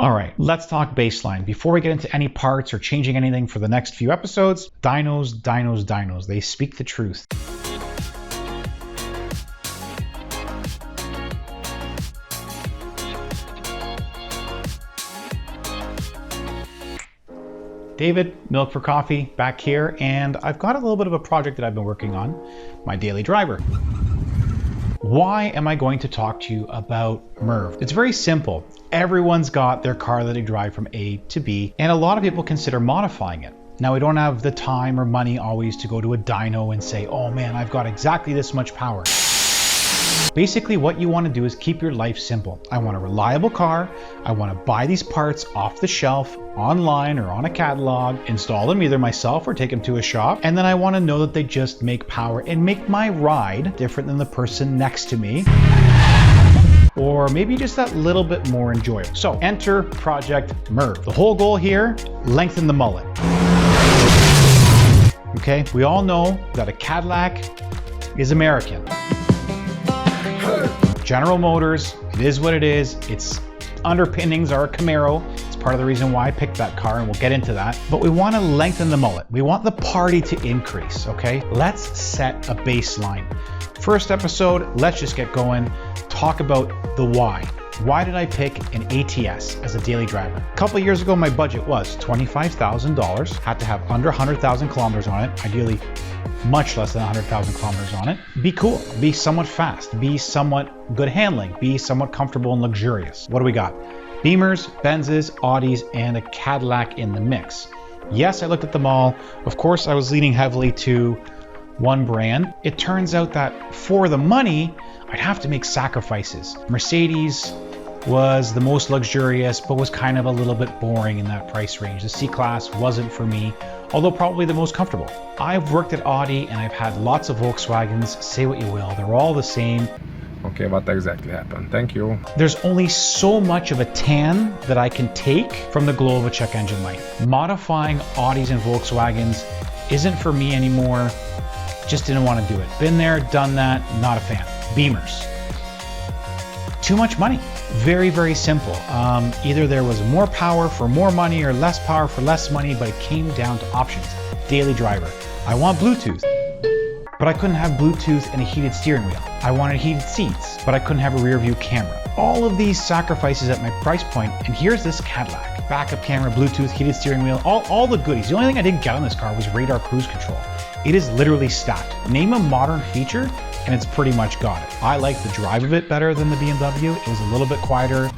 All right, let's talk baseline. Before we get into any parts or changing anything for the next few episodes, dynos, dynos, dynos. They speak the truth. David, Milk for Coffee, back here, and I've got a little bit of a project that I've been working on, my daily driver. Why am I going to talk to you about MERV? It's very simple. Everyone's got their car that they drive from A to B, and a lot of people consider modifying it. Now, we don't have the time or money always to go to a dyno and say, oh man, I've got exactly this much power. Basically, what you want to do is keep your life simple. I want a reliable car. I want to buy these parts off the shelf, online or on a catalog, install them either myself or take them to a shop, and then I want to know that they just make power and make my ride different than the person next to me, or maybe just that little bit more enjoyable. So enter Project MERV. The whole goal here, lengthen the mullet. Okay, we all know that a Cadillac is American. General Motors, it is what it is. Its underpinnings are a Camaro. It's part of the reason why I picked that car, and we'll get into that. But we want to lengthen the mullet. We want the party to increase, okay? Let's set a baseline. First episode, let's just get going. Talk about the why. Why did I pick an ATS as a daily driver? A couple of years ago, my budget was $25,000. Had to have under 100,000 kilometers on it, ideally much less than 100,000 kilometers on it. Be cool, be somewhat fast, be somewhat good handling, be somewhat comfortable and luxurious. What do we got? Beamers, Benzes, Audis, and a Cadillac in the mix. Yes, I looked at them all. Of course, I was leaning heavily to one brand. It turns out that for the money, I'd have to make sacrifices. Mercedes was the most luxurious, but was kind of a little bit boring in that price range. The C-Class wasn't for me, although probably the most comfortable. I've worked at Audi and I've had lots of Volkswagens. Say what you will, they're all the same. Okay, what exactly happened? Thank you. There's only so much of a tan that I can take from the glow of a check engine light. Modifying Audis and Volkswagens isn't for me anymore. Just didn't want to do it. Been there, done that, not a fan. Beamers. Too much money. Very, very simple. Either there was more power for more money or less power for less money, but it came down to options. Daily driver. I want Bluetooth, but I couldn't have Bluetooth and a heated steering wheel. I wanted heated seats, but I couldn't have a rear view camera. All of these sacrifices at my price point, and here's this Cadillac. Backup camera, Bluetooth, heated steering wheel, all the goodies. The only thing I didn't get on this car was radar cruise control. It is literally stacked. Name a modern feature, and it's pretty much got it. I like the drive of it better than the BMW. It was a little bit quieter.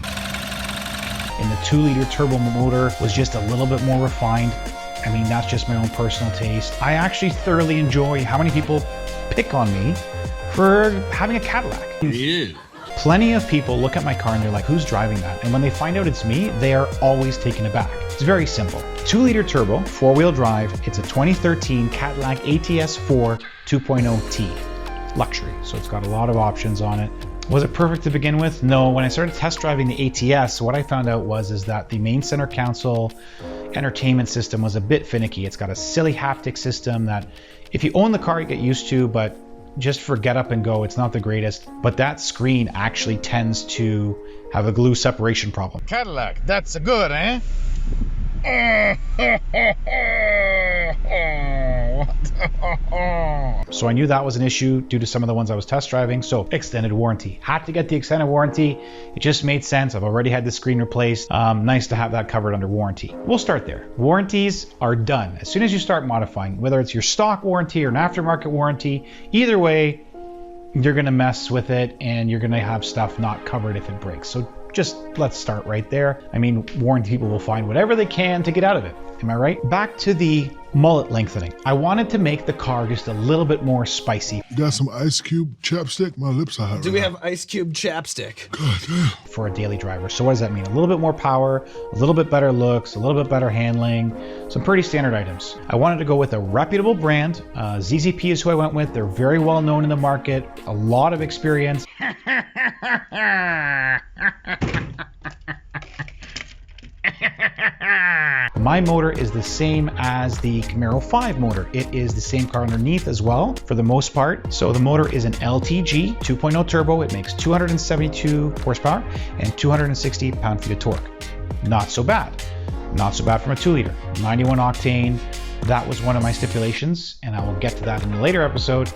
And the 2-liter turbo motor was just a little bit more refined. I mean, that's just my own personal taste. I actually thoroughly enjoy how many people pick on me for having a Cadillac. Yeah. Plenty of people look at my car and they're like, who's driving that? And when they find out it's me, they are always taken aback. It's very simple. 2-liter turbo, 4-wheel drive. It's a 2013 Cadillac ATS 4 2.0T. Luxury, so it's got a lot of options on it. Was it perfect to begin with? No. When I started test driving the ATS, what I found out is that the main center console entertainment system was a bit finicky. It's got a silly haptic system that if you own the car, you get used to, but just for get up and go, it's not the greatest. But that screen actually tends to have a glue separation problem. Cadillac, that's good, eh? So I knew that was an issue due to some of the ones I was test driving. So extended warranty. Had to get the extended warranty. It just made sense. I've already had the screen replaced. Nice to have that covered under warranty. We'll start there. Warranties are done. As soon as you start modifying, whether it's your stock warranty or an aftermarket warranty, either way, you're going to mess with it and you're going to have stuff not covered if it breaks. So just let's start right there. I mean, warranty people will find whatever they can to get out of it. Am I right? Back to the mullet lengthening. I wanted to make the car just a little bit more spicy. You got some Ice Cube chapstick? My lips are hot. Do we have Ice Cube chapstick? God damn. For a daily driver. So what does that mean? A little bit more power, a little bit better looks, a little bit better handling, some pretty standard items. I wanted to go with a reputable brand. ZZP is who I went with. They're very well known in the market, a lot of experience. My motor is the same as the Camaro 5 motor. It is the same car underneath as well, for the most part. So the motor is an LTG 2.0 turbo. It makes 272 horsepower and 260 pound-feet of torque. Not so bad. Not so bad from a 2-liter. 91 octane. That was one of my stipulations, and I will get to that in a later episode.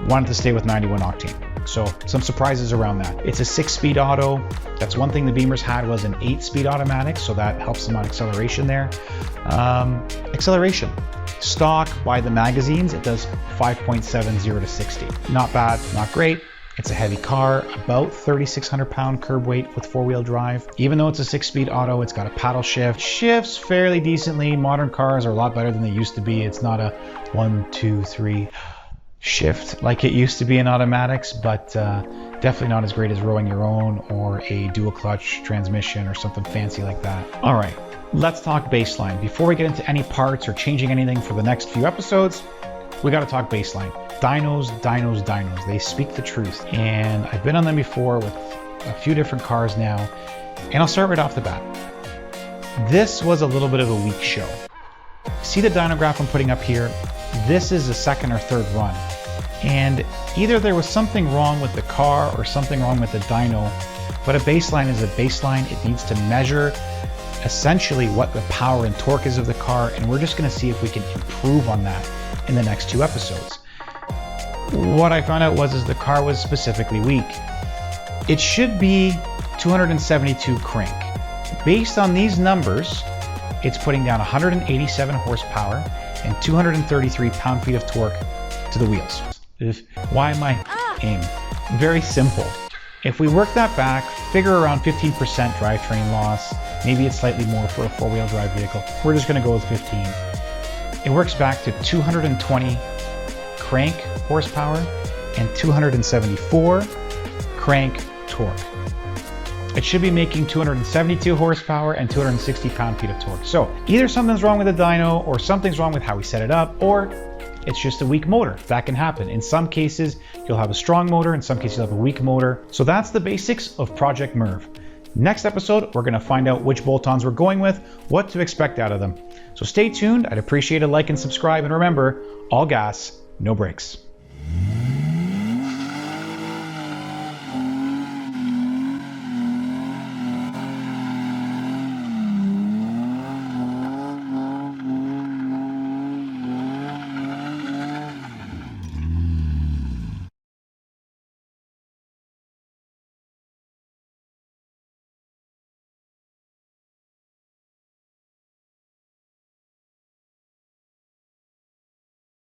Wanted to stay with 91 octane. So some surprises around that. It's a 6-speed auto. That's one thing the Beamers had, was an 8-speed automatic, so that helps them on acceleration there. Acceleration. Stock by the magazines, it does 5.70 to 60. Not bad, not great. It's a heavy car, about 3,600 pound curb weight with 4-wheel drive. Even though it's a 6-speed auto, it's got a paddle shift. Shifts fairly decently. Modern cars are a lot better than they used to be. It's not a 1, 2, 3 shift like it used to be in automatics, but definitely not as great as rowing your own or a dual clutch transmission or something fancy like that. All right, let's talk baseline. Before we get into any parts or changing anything for the next few episodes, we got to talk baseline. Dynos, dynos, dynos. They speak the truth. And I've been on them before with a few different cars now. And I'll start right off the bat. This was a little bit of a weak show. See the dyno graph I'm putting up here? This is the second or third run. And either there was something wrong with the car or something wrong with the dyno, but a baseline is a baseline. It needs to measure essentially what the power and torque is of the car. And we're just going to see if we can improve on that in the next 2 episodes. What I found out was the car was specifically weak. It should be 272 crank. Based on these numbers, it's putting down 187 horsepower and 233 pound-feet of torque to the wheels. Why am I aim? Very simple. If we work that back, figure around 15% drivetrain loss, maybe it's slightly more for a 4-wheel drive vehicle. We're just going to go with 15. It works back to 220 crank horsepower and 274 crank torque. It should be making 272 horsepower and 260 pound-feet of torque. So either something's wrong with the dyno, or something's wrong with how we set it up, or it's just a weak motor. That can happen. In some cases, you'll have a strong motor. In some cases, you'll have a weak motor. So that's the basics of Project MERV. Next episode, we're going to find out which bolt-ons we're going with, what to expect out of them. So stay tuned. I'd appreciate a like and subscribe. And remember, all gas, no brakes.